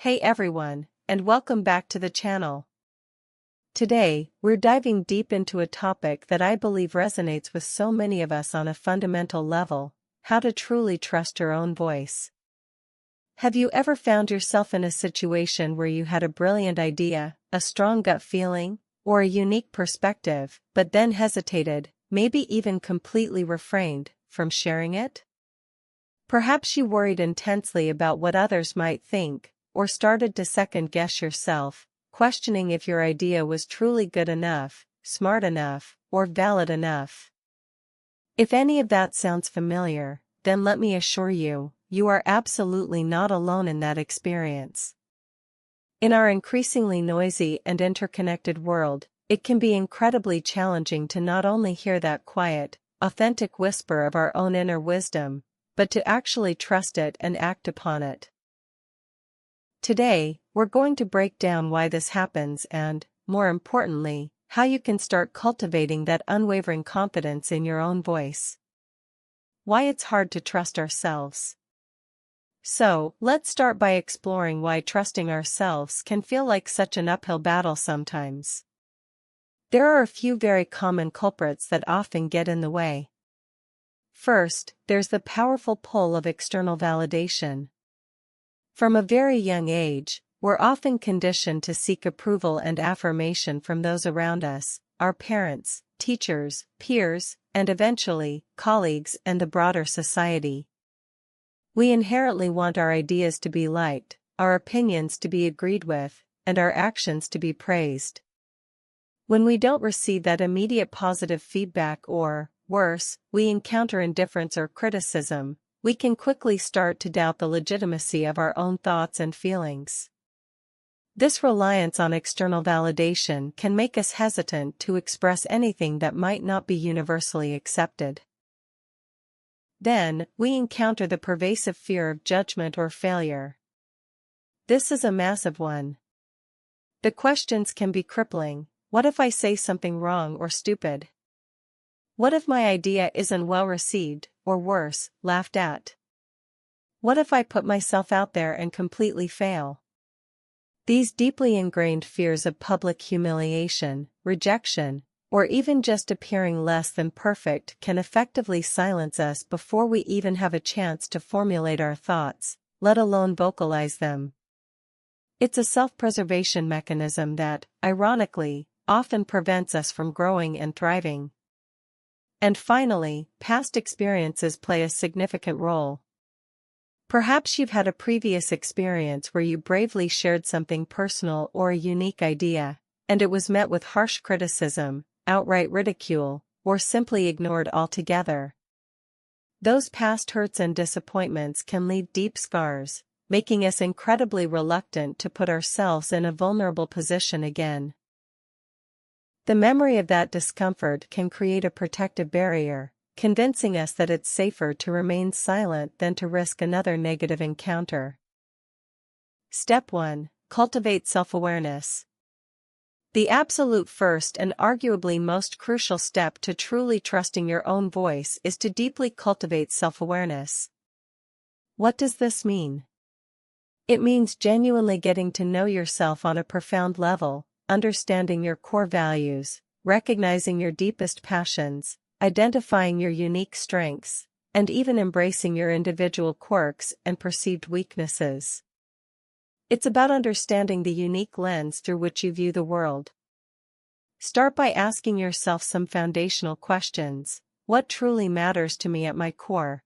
Hey everyone, and welcome back to the channel. Today, we're diving deep into a topic that I believe resonates with so many of us on a fundamental level: how to truly trust your own voice. Have you ever found yourself in a situation where you had a brilliant idea, a strong gut feeling, or a unique perspective, but then hesitated, maybe even completely refrained from sharing it? Perhaps you worried intensely about what others might think, or started to second-guess yourself, questioning if your idea was truly good enough, smart enough, or valid enough. If any of that sounds familiar, then let me assure you, you are absolutely not alone in that experience. In our increasingly noisy and interconnected world, it can be incredibly challenging to not only hear that quiet, authentic whisper of our own inner wisdom, but to actually trust it and act upon it. Today, we're going to break down why this happens and, more importantly, how you can start cultivating that unwavering confidence in your own voice. Why it's hard to trust ourselves. So, let's start by exploring why trusting ourselves can feel like such an uphill battle sometimes. There are a few very common culprits that often get in the way. First, there's the powerful pull of external validation. From a very young age, we're often conditioned to seek approval and affirmation from those around us, our parents, teachers, peers, and eventually, colleagues and the broader society. We inherently want our ideas to be liked, our opinions to be agreed with, and our actions to be praised. When we don't receive that immediate positive feedback or, worse, we encounter indifference or criticism, we can quickly start to doubt the legitimacy of our own thoughts and feelings. This reliance on external validation can make us hesitant to express anything that might not be universally accepted. Then, we encounter the pervasive fear of judgment or failure. This is a massive one. The questions can be crippling. What if I say something wrong or stupid? What if my idea isn't well received, or worse, laughed at? What if I put myself out there and completely fail? These deeply ingrained fears of public humiliation, rejection, or even just appearing less than perfect can effectively silence us before we even have a chance to formulate our thoughts, let alone vocalize them. It's a self-preservation mechanism that, ironically, often prevents us from growing and thriving. And finally, past experiences play a significant role. Perhaps you've had a previous experience where you bravely shared something personal or a unique idea, and it was met with harsh criticism, outright ridicule, or simply ignored altogether. Those past hurts and disappointments can leave deep scars, making us incredibly reluctant to put ourselves in a vulnerable position again. The memory of that discomfort can create a protective barrier, convincing us that it's safer to remain silent than to risk another negative encounter. Step 1. Cultivate self-awareness. The absolute first and arguably most crucial step to truly trusting your own voice is to deeply cultivate self-awareness. What does this mean? It means genuinely getting to know yourself on a profound level, understanding your core values, recognizing your deepest passions, identifying your unique strengths, and even embracing your individual quirks and perceived weaknesses. It's about understanding the unique lens through which you view the world. Start by asking yourself some foundational questions. What truly matters to me at my core?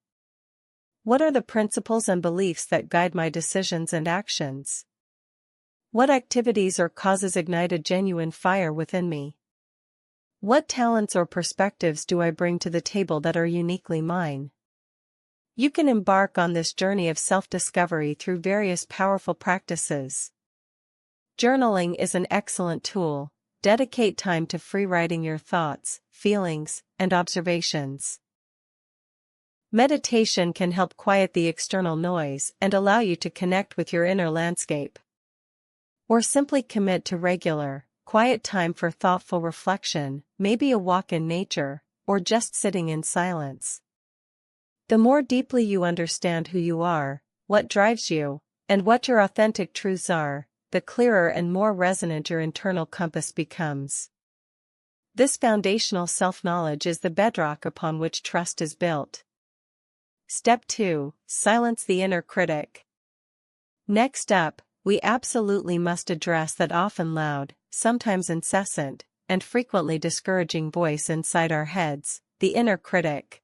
What are the principles and beliefs that guide my decisions and actions? What activities or causes ignite a genuine fire within me? What talents or perspectives do I bring to the table that are uniquely mine? You can embark on this journey of self-discovery through various powerful practices. Journaling is an excellent tool. Dedicate time to free writing your thoughts, feelings, and observations. Meditation can help quiet the external noise and allow you to connect with your inner landscape. Or simply commit to regular, quiet time for thoughtful reflection, maybe a walk in nature, or just sitting in silence. The more deeply you understand who you are, what drives you, And what your authentic truths are, the clearer and more resonant your internal compass becomes. This foundational self-knowledge is the bedrock upon which trust is built. Step 2. Silence the inner critic. Next up, we absolutely must address that often loud, sometimes incessant, and frequently discouraging voice inside our heads, the inner critic.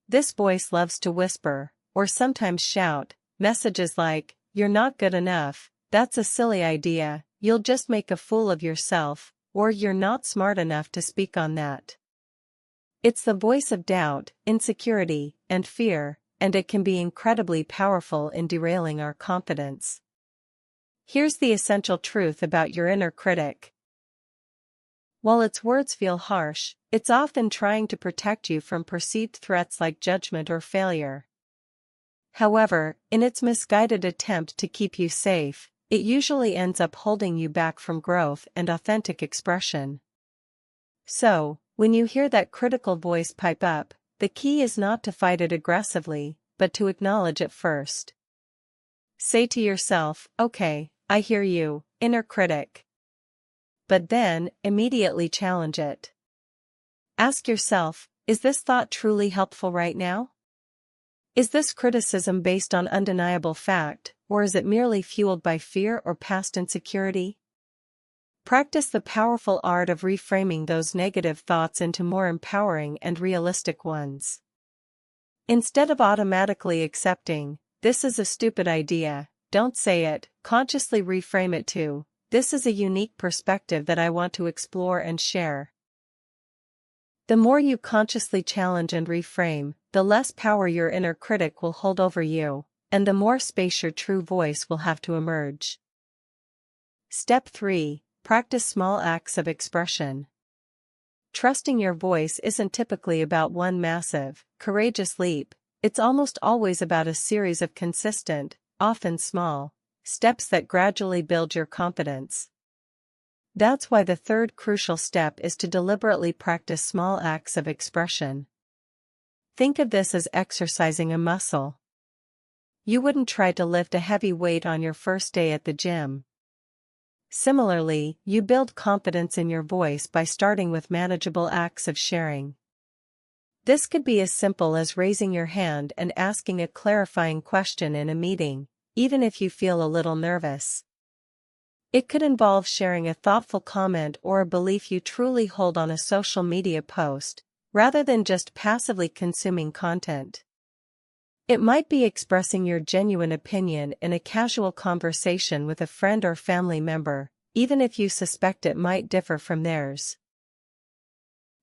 This voice loves to whisper, or sometimes shout, messages like, "You're not good enough, that's a silly idea, you'll just make a fool of yourself," or "You're not smart enough to speak on that." It's the voice of doubt, insecurity, and fear, and it can be incredibly powerful in derailing our confidence. Here's the essential truth about your inner critic. While its words feel harsh, it's often trying to protect you from perceived threats like judgment or failure. However, in its misguided attempt to keep you safe, it usually ends up holding you back from growth and authentic expression. So, when you hear that critical voice pipe up, the key is not to fight it aggressively, but to acknowledge it first. Say to yourself, "Okay, I hear you, inner critic." But then, immediately challenge it. Ask yourself, is this thought truly helpful right now? Is this criticism based on undeniable fact, or is it merely fueled by fear or past insecurity? Practice the powerful art of reframing those negative thoughts into more empowering and realistic ones. Instead of automatically accepting, "This is a stupid idea," don't say it, consciously reframe it to, "This is a unique perspective that I want to explore and share." The more you consciously challenge and reframe, the less power your inner critic will hold over you, and the more space your true voice will have to emerge. Step 3. Practice small acts of expression. Trusting your voice isn't typically about one massive, courageous leap, it's almost always about a series of consistent, often small, steps that gradually build your confidence. That's why the third crucial step is to deliberately practice small acts of expression. Think of this as exercising a muscle. You wouldn't try to lift a heavy weight on your first day at the gym. Similarly, you build confidence in your voice by starting with manageable acts of sharing. This could be as simple as raising your hand and asking a clarifying question in a meeting, even if you feel a little nervous. It could involve sharing a thoughtful comment or a belief you truly hold on a social media post, rather than just passively consuming content. It might be expressing your genuine opinion in a casual conversation with a friend or family member, even if you suspect it might differ from theirs.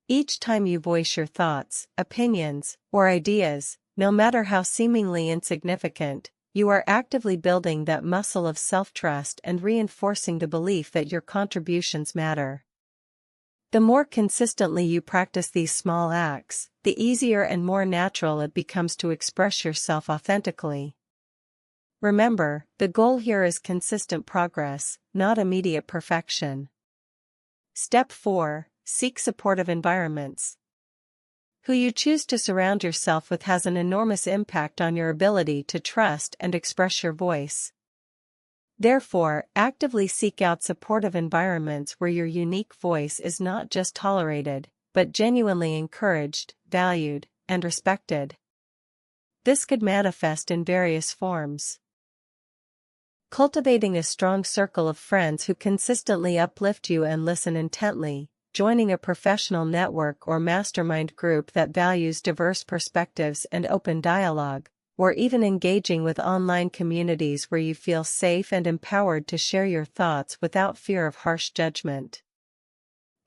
Each time you voice your thoughts, opinions, or ideas, no matter how seemingly insignificant, you are actively building that muscle of self-trust and reinforcing the belief that your contributions matter. The more consistently you practice these small acts, the easier and more natural it becomes to express yourself authentically. Remember, the goal here is consistent progress, not immediate perfection. Step 4. Seek supportive environments. Who you choose to surround yourself with has an enormous impact on your ability to trust and express your voice. Therefore, actively seek out supportive environments where your unique voice is not just tolerated, but genuinely encouraged, valued, and respected. This could manifest in various forms. Cultivating a strong circle of friends who consistently uplift you and listen intently, joining a professional network or mastermind group that values diverse perspectives and open dialogue, or even engaging with online communities where you feel safe and empowered to share your thoughts without fear of harsh judgment.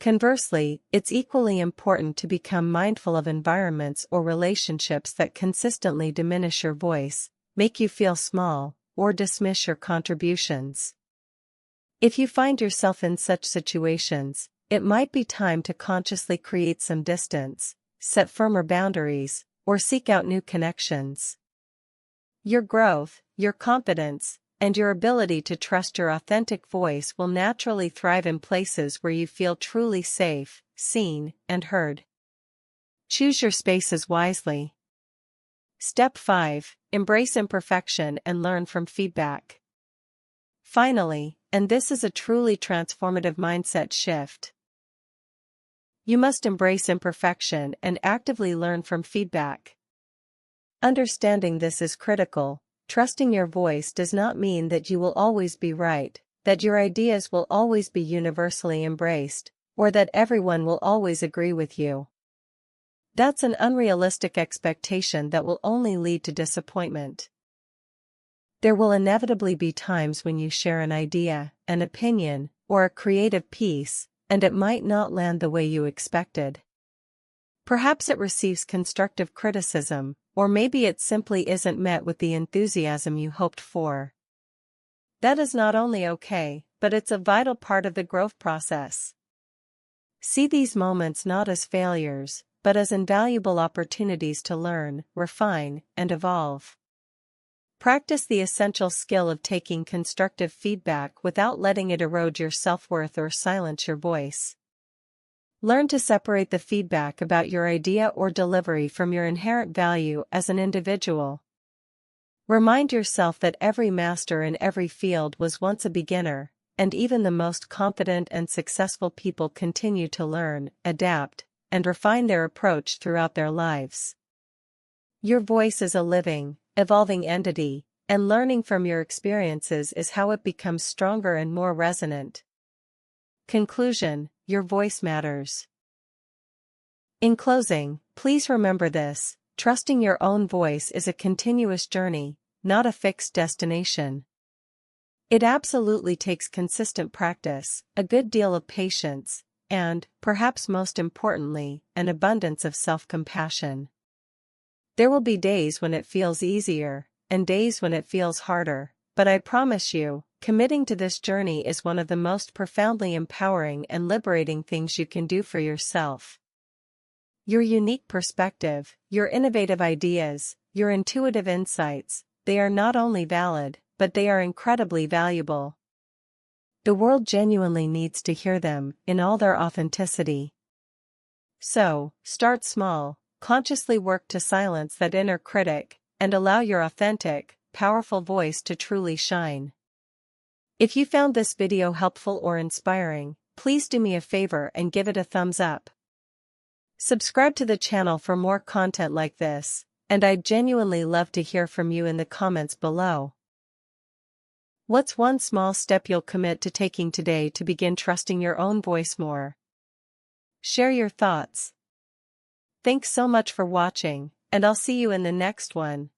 Conversely, it's equally important to become mindful of environments or relationships that consistently diminish your voice, make you feel small, or dismiss your contributions. If you find yourself in such situations, it might be time to consciously create some distance, set firmer boundaries, or seek out new connections. Your growth, your confidence, and your ability to trust your authentic voice will naturally thrive in places where you feel truly safe, seen, and heard. Choose your spaces wisely. Step 5. Embrace imperfection and learn from feedback. Finally, and this is a truly transformative mindset shift, you must embrace imperfection and actively learn from feedback. Understanding this is critical. Trusting your voice does not mean that you will always be right, that your ideas will always be universally embraced, or that everyone will always agree with you. That's an unrealistic expectation that will only lead to disappointment. There will inevitably be times when you share an idea, an opinion, or a creative piece, and it might not land the way you expected. Perhaps it receives constructive criticism, or maybe it simply isn't met with the enthusiasm you hoped for. That is not only okay, but it's a vital part of the growth process. See these moments not as failures, but as invaluable opportunities to learn, refine, and evolve. Practice the essential skill of taking constructive feedback without letting it erode your self-worth or silence your voice. Learn to separate the feedback about your idea or delivery from your inherent value as an individual. Remind yourself that every master in every field was once a beginner, and even the most confident and successful people continue to learn, adapt, and refine their approach throughout their lives. Your voice is a living, evolving entity, and learning from your experiences is how it becomes stronger and more resonant. Conclusion: your voice matters. In closing, please remember this: trusting your own voice is a continuous journey, not a fixed destination. It absolutely takes consistent practice, a good deal of patience, and, perhaps most importantly, an abundance of self-compassion. There will be days when it feels easier, and days when it feels harder, but I promise you, committing to this journey is one of the most profoundly empowering and liberating things you can do for yourself. Your unique perspective, your innovative ideas, your intuitive insights, they are not only valid, but they are incredibly valuable. The world genuinely needs to hear them in all their authenticity. So, start small, consciously work to silence that inner critic, and allow your authentic, powerful voice to truly shine. If you found this video helpful or inspiring, please do me a favor and give it a thumbs up. Subscribe to the channel for more content like this, and I'd genuinely love to hear from you in the comments below. What's one small step you'll commit to taking today to begin trusting your own voice more? Share your thoughts. Thanks so much for watching, and I'll see you in the next one.